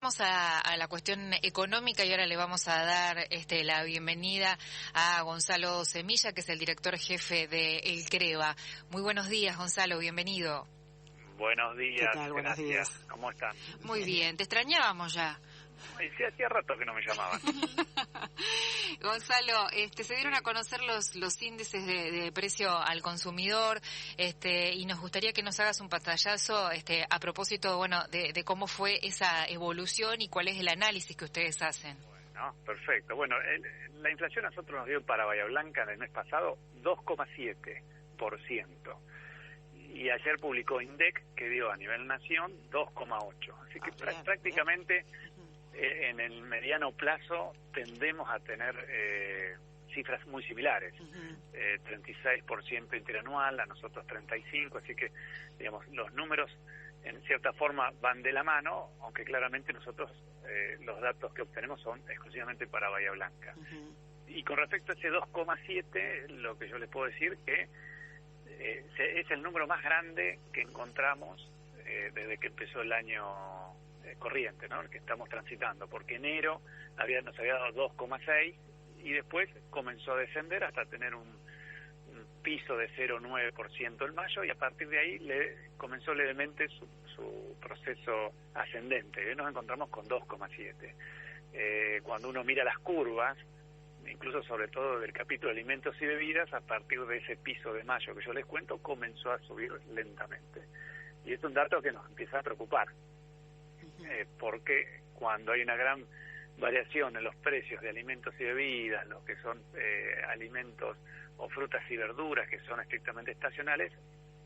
Vamos a la cuestión económica y ahora le vamos a dar la bienvenida a Gonzalo Semilla, que es el director jefe de El CREVA. Muy buenos días, Gonzalo, bienvenido. Buenos días, ¿Qué tal? Buenos días. ¿Cómo están? Muy bien, te extrañábamos ya. Sí, hacía rato que no me llamaban. Gonzalo, se dieron a conocer los índices de precio al consumidor, y nos gustaría que nos hagas un pantallazo, a propósito, bueno, de cómo fue esa evolución y cuál es el análisis que ustedes hacen. Bueno, perfecto. Bueno, la inflación a nosotros nos dio para Bahía Blanca en el mes pasado 2,7%. Y ayer publicó INDEC, que dio a nivel nación 2,8%. Así que prácticamente en el mediano plazo tendemos a tener cifras muy similares. 36% interanual, a nosotros 35%, así que, digamos, los números en cierta forma van de la mano, aunque claramente nosotros los datos que obtenemos son exclusivamente para Bahía Blanca. Y con respecto a ese 2,7%, lo que yo les puedo decir que es el número más grande que encontramos desde que empezó el año corriente, ¿no? El que estamos transitando, porque enero nos había dado 2,6 y después comenzó a descender hasta tener un piso de 0,9% en mayo, y a partir de ahí comenzó levemente su proceso ascendente. Hoy nos encontramos con 2,7. Cuando uno mira las curvas, incluso sobre todo del capítulo de alimentos y bebidas, a partir de ese piso de mayo que yo les cuento, comenzó a subir lentamente. Y es un dato que nos empieza a preocupar, porque cuando hay una gran variación en los precios de alimentos y bebidas, lo que son alimentos o frutas y verduras que son estrictamente estacionales,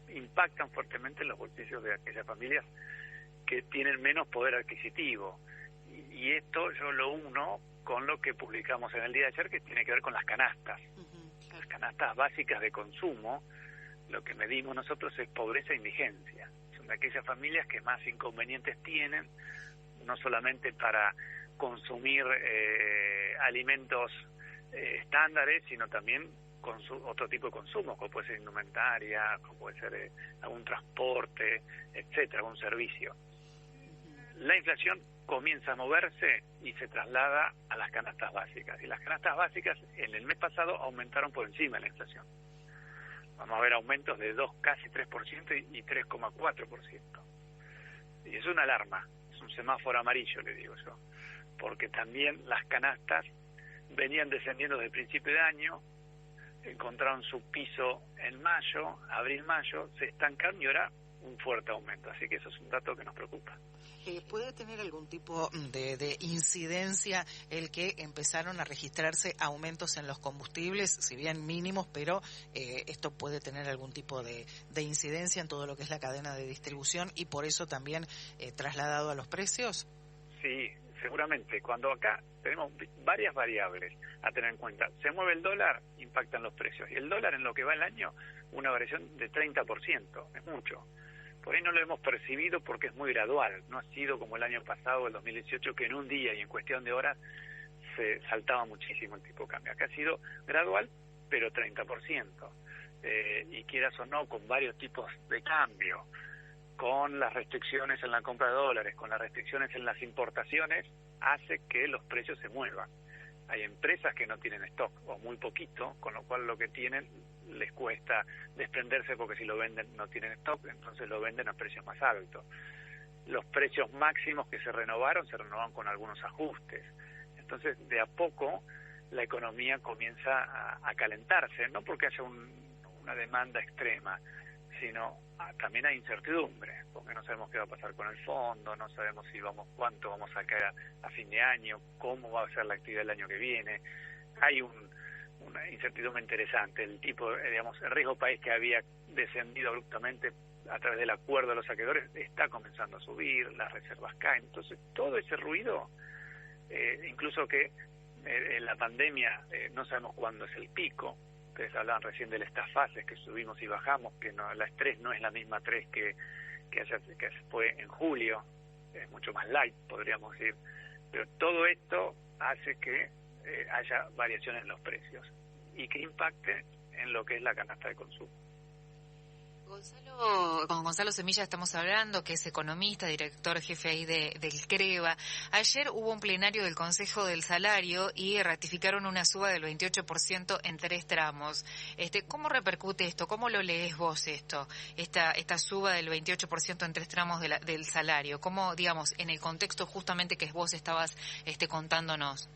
impactan fuertemente en los bolsillos de aquellas familias que tienen menos poder adquisitivo. Y esto yo lo uno con lo que publicamos en el día de ayer, que tiene que ver con las canastas. Las canastas básicas de consumo, lo que medimos nosotros es pobreza e indigencia. Son de aquellas familias que más inconvenientes tienen, no solamente para consumir alimentos estándares, sino también otro tipo de consumo, como puede ser indumentaria, como puede ser algún transporte, etcétera, algún servicio. La inflación comienza a moverse y se traslada a las canastas básicas. Y las canastas básicas en el mes pasado aumentaron por encima de la inflación. Vamos a ver aumentos de casi 3% y 3,4%. Y es una alarma, es un semáforo amarillo, le digo yo, porque también las canastas venían descendiendo desde el principio de año, encontraron su piso en mayo, abril-mayo, se estancaron y ahora un fuerte aumento. Así que eso es un dato que nos preocupa. ¿Puede tener algún tipo de incidencia el que empezaron a registrarse aumentos en los combustibles, si bien mínimos, pero esto puede tener algún tipo de incidencia en todo lo que es la cadena de distribución y por eso también trasladado a los precios? Sí, seguramente. Cuando acá tenemos varias variables a tener en cuenta. Se mueve el dólar, impactan los precios. Y el dólar en lo que va el año, una variación de 30%, es mucho. Por ahí no lo hemos percibido porque es muy gradual, no ha sido como el año pasado, el 2018, que en un día y en cuestión de horas se saltaba muchísimo el tipo de cambio. Acá ha sido gradual, pero 30%. Y quieras o no, con varios tipos de cambio, con las restricciones en la compra de dólares, con las restricciones en las importaciones, hace que los precios se muevan. Hay empresas que no tienen stock o muy poquito, con lo cual lo que tienen les cuesta desprenderse porque si lo venden no tienen stock, entonces lo venden a precios más altos. Los precios máximos que se renovaron con algunos ajustes. Entonces, de a poco, la economía comienza a calentarse, no porque haya una demanda extrema, sino también hay incertidumbre, porque no sabemos qué va a pasar con el fondo, no sabemos cuánto vamos a caer a fin de año, cómo va a ser la actividad del año que viene. Hay una incertidumbre interesante. El riesgo país que había descendido abruptamente a través del acuerdo de los saqueadores está comenzando a subir, las reservas caen. Entonces, todo ese ruido, incluso que en la pandemia no sabemos cuándo es el pico. Ustedes hablaban recién de estas fases que subimos y bajamos, que no, la estrés no es la misma estrés que fue en julio, es mucho más light, podríamos decir. Pero todo esto hace que haya variaciones en los precios y que impacte en lo que es la canasta de consumo. Con Gonzalo Semilla estamos hablando, que es economista, director jefe ahí del CREVA. Ayer hubo un plenario del Consejo del Salario y ratificaron una suba del 28% en 3 tramos. ¿Cómo repercute esto? ¿Cómo lo lees vos esto? Esta suba del 28% en 3 tramos del salario. ¿Cómo, digamos, en el contexto justamente que vos estabas contándonos?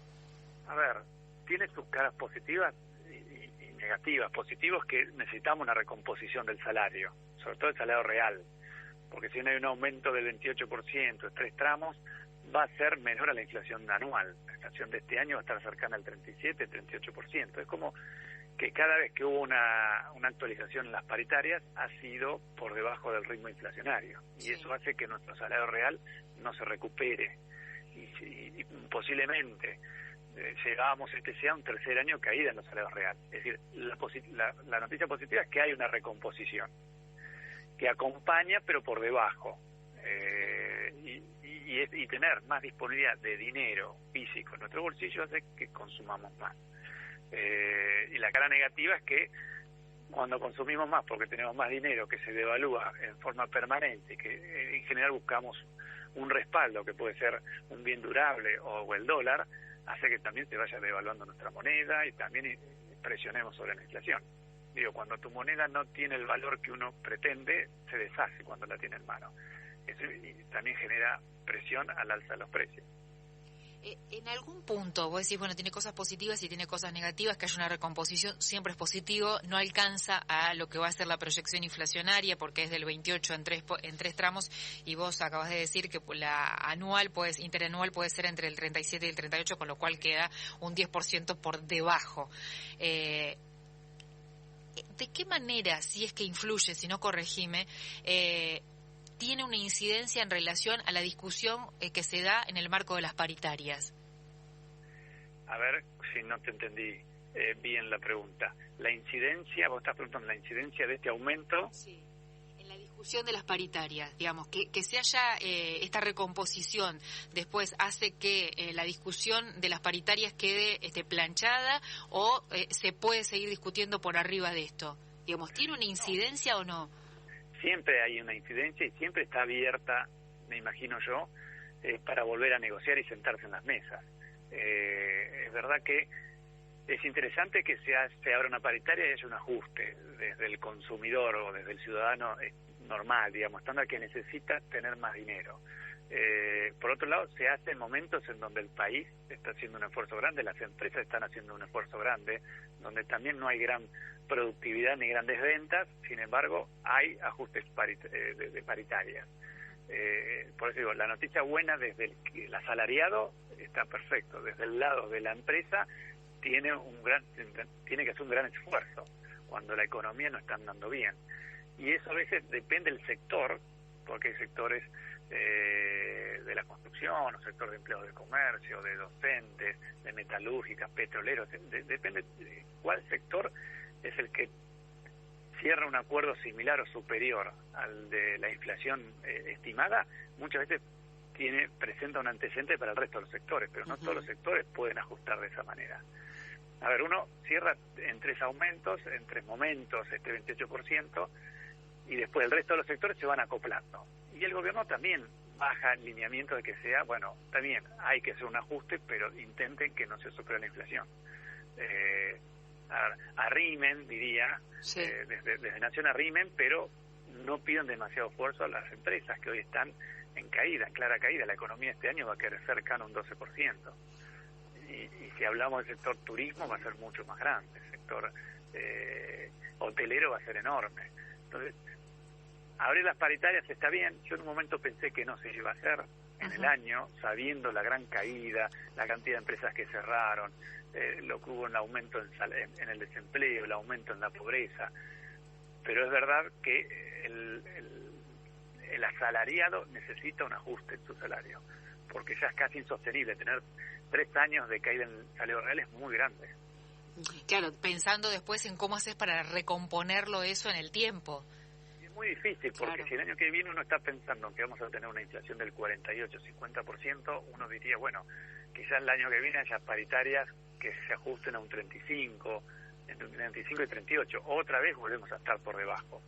A ver, tiene sus caras positivas y negativas. Positivos que necesitamos una recomposición del salario, sobre todo el salario real, porque si no hay un aumento del 28% en 3 tramos, va a ser menor a la inflación anual. La inflación de este año va a estar cercana al 37-38%. Es como que cada vez que hubo una actualización en las paritarias ha sido por debajo del ritmo inflacionario, y eso hace que nuestro salario real no se recupere y posiblemente llegábamos sea un tercer año caída en los salarios reales. Es decir, la noticia positiva es que hay una recomposición que acompaña pero por debajo, y tener más disponibilidad de dinero físico en nuestro bolsillo hace que consumamos más. Y la cara negativa es que cuando consumimos más porque tenemos más dinero que se devalúa en forma permanente, que en general buscamos un respaldo que puede ser un bien durable o el dólar, hace que también se vaya devaluando nuestra moneda y también presionemos sobre la inflación. Digo, cuando tu moneda no tiene el valor que uno pretende, se deshace cuando la tiene en mano. Eso también genera presión al alza de los precios. En algún punto vos decís, bueno, tiene cosas positivas y tiene cosas negativas, que haya una recomposición siempre es positivo, no alcanza a lo que va a ser la proyección inflacionaria porque es del 28 en tres tramos, y vos acabas de decir que la interanual puede ser entre el 37 y el 38, con lo cual queda un 10% por debajo. ¿De qué manera, si es que influye, si no corregime, tiene una incidencia en relación a la discusión que se da en el marco de las paritarias? A ver si no te entendí bien la pregunta. La incidencia, vos estás preguntando la incidencia de este aumento. Sí, en la discusión de las paritarias, digamos, que se haya esta recomposición después hace que la discusión de las paritarias quede planchada, o se puede seguir discutiendo por arriba de esto. Digamos, ¿tiene una incidencia o no? Siempre hay una incidencia y siempre está abierta, me imagino yo, para volver a negociar y sentarse en las mesas. Es verdad que es interesante que se abra una paritaria y haya un ajuste desde el consumidor o desde el ciudadano normal, digamos, estándar, que necesita tener más dinero. Por otro lado, se hace en momentos en donde el país está haciendo un esfuerzo grande, las empresas están haciendo un esfuerzo grande, donde también no hay gran productividad ni grandes ventas, sin embargo, hay ajustes de paritarias. Por eso digo, la noticia buena desde el asalariado está perfecto, desde el lado de la empresa tiene que hacer un gran esfuerzo cuando la economía no está andando bien. Y eso a veces depende del sector, porque hay sectores de la construcción, o sector de empleados de comercio, de docentes, de metalúrgicas, petroleros, depende de cuál sector es el que cierra un acuerdo similar o superior al de la inflación estimada. Muchas veces presenta un antecedente para el resto de los sectores, pero no todos los sectores pueden ajustar de esa manera. A ver, uno cierra en 3 aumentos, en 3 momentos, 28%, y después el resto de los sectores se van acoplando. Y el gobierno también baja el lineamiento de que sea, bueno, está bien, hay que hacer un ajuste, pero intenten que no se supere la inflación. Arrimen, diría, sí. Desde Nación arrimen, pero no pidan demasiado esfuerzo a las empresas que hoy están en caída, en clara caída. La economía este año va a quedar cercana a un 12%. Y si hablamos del sector turismo va a ser mucho más grande, el sector hotelero va a ser enorme. Entonces, abrir las paritarias está bien. Yo en un momento pensé que no se iba a hacer en el año, sabiendo la gran caída, la cantidad de empresas que cerraron, lo que hubo en el aumento en el desempleo, el aumento en la pobreza. Pero es verdad que el asalariado necesita un ajuste en su salario, porque ya es casi insostenible. Tener 3 años de caída en el salario real es muy grande. Claro, pensando después en cómo haces para recomponerlo eso en el tiempo. Es muy difícil, porque claro, si el año que viene uno está pensando que vamos a tener una inflación del 48-50%, uno diría, bueno, quizás el año que viene haya paritarias que se ajusten a un 35, entre un 35 y 38. Otra vez volvemos a estar por debajo.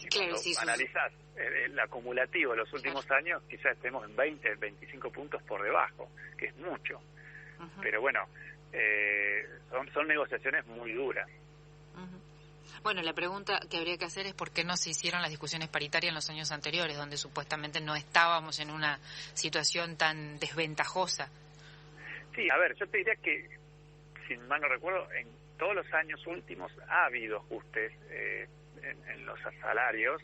Y cuando analizás el acumulativo de los últimos años, quizás estemos en 20, 25 puntos por debajo, que es mucho. Pero bueno, son negociaciones muy duras. Bueno, la pregunta que habría que hacer es por qué no se hicieron las discusiones paritarias en los años anteriores, donde supuestamente no estábamos en una situación tan desventajosa. Sí, a ver, yo te diría que, si mal no recuerdo, en todos los años últimos ha habido ajustes en los salarios.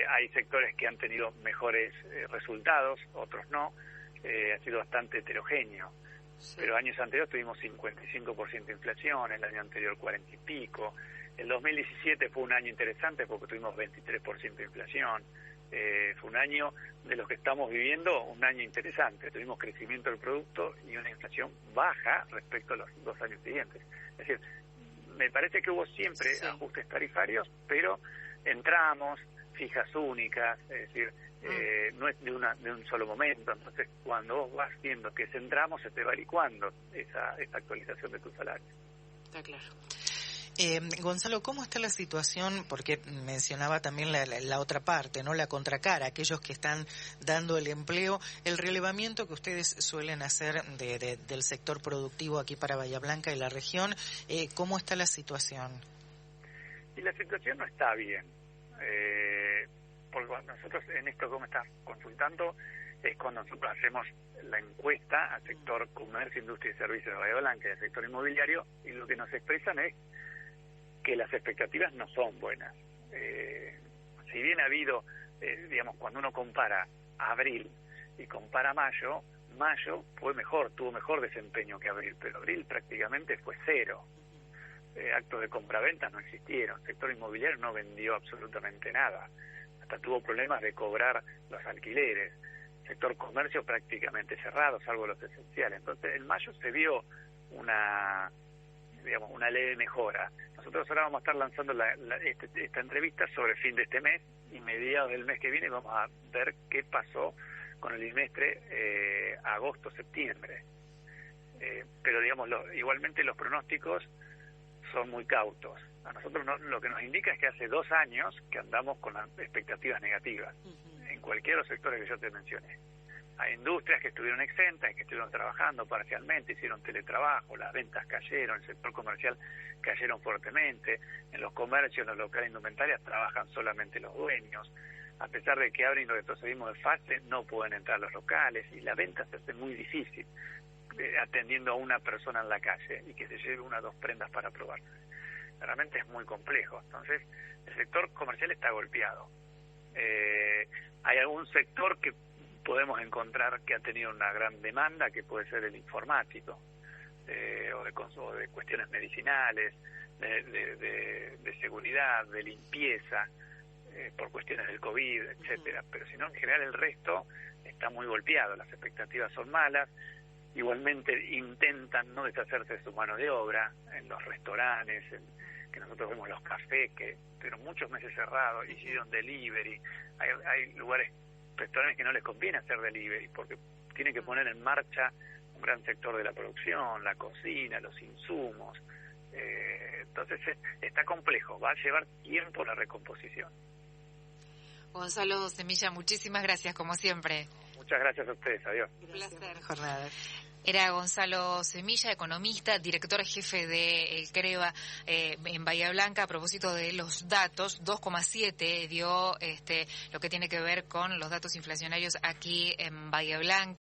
Hay sectores que han tenido mejores resultados, otros no. Ha sido bastante heterogéneo. Sí. Pero años anteriores tuvimos 55% de inflación, el año anterior 40 y pico. El 2017 fue un año interesante porque tuvimos 23% de inflación. Fue un año de los que estamos viviendo, un año interesante. Tuvimos crecimiento del producto y una inflación baja respecto a los 2 años siguientes. Es decir, me parece que hubo siempre ajustes tarifarios, pero entramos, fijas únicas, es decir, no es de un solo momento. Entonces, cuando vos vas viendo que entramos, se te va licuando esa actualización de tu salario. Está claro. Gonzalo, ¿cómo está la situación? Porque mencionaba también la otra parte, ¿no? La contracara, aquellos que están dando el empleo, el relevamiento que ustedes suelen hacer del sector productivo aquí para Bahía Blanca y la región, ¿cómo está la situación? Y la situación no está bien, porque nosotros en esto que me estás consultando es cuando nosotros hacemos la encuesta al sector comercio, industria y servicios de Bahía Blanca y al sector inmobiliario, y lo que nos expresan es que las expectativas no son buenas. Si bien ha habido, digamos, cuando uno compara abril y compara mayo tuvo mejor desempeño que abril, pero abril prácticamente fue cero. Actos de compraventa no existieron, el sector inmobiliario no vendió absolutamente nada, hasta tuvo problemas de cobrar los alquileres, el sector comercio prácticamente cerrado, salvo los esenciales. Entonces en mayo se vio una leve mejora. Nosotros ahora vamos a estar lanzando esta entrevista sobre el fin de este mes y mediados del mes que viene vamos a ver qué pasó con el bimestre agosto-septiembre. Pero digamos, igualmente los pronósticos son muy cautos. A nosotros lo que nos indica es que hace 2 años que andamos con las expectativas negativas en cualquiera de los sectores que yo te mencioné. Hay industrias que estuvieron exentas, que estuvieron trabajando parcialmente, hicieron teletrabajo, las ventas cayeron, el sector comercial cayeron fuertemente, en los comercios, en los locales de indumentarias trabajan solamente los dueños, a pesar de que abren y retrocedimos de fase, no pueden entrar los locales y la venta se hace muy difícil atendiendo a una persona en la calle y que se lleve 1 o 2 prendas para probar. Realmente es muy complejo. Entonces, el sector comercial está golpeado. Hay algún sector que podemos encontrar que ha tenido una gran demanda, que puede ser el informático, o de cuestiones medicinales, de seguridad, de limpieza, por cuestiones del COVID, etcétera. Pero si no, en general el resto está muy golpeado, las expectativas son malas. Igualmente intentan no deshacerse de su mano de obra en los restaurantes, que nosotros vemos los cafés que tuvieron muchos meses cerrados, hicieron delivery. Hay restaurantes que no les conviene hacer delivery porque tienen que poner en marcha un gran sector de la producción, la cocina, los insumos. Entonces está complejo, va a llevar tiempo la recomposición. Gonzalo Semilla, muchísimas gracias como siempre. Muchas gracias a ustedes, adiós. Un placer. Jornada. Era Gonzalo Semilla, economista, director jefe de El Creva en Bahía Blanca. A propósito de los datos, 2,7 dio lo que tiene que ver con los datos inflacionarios aquí en Bahía Blanca.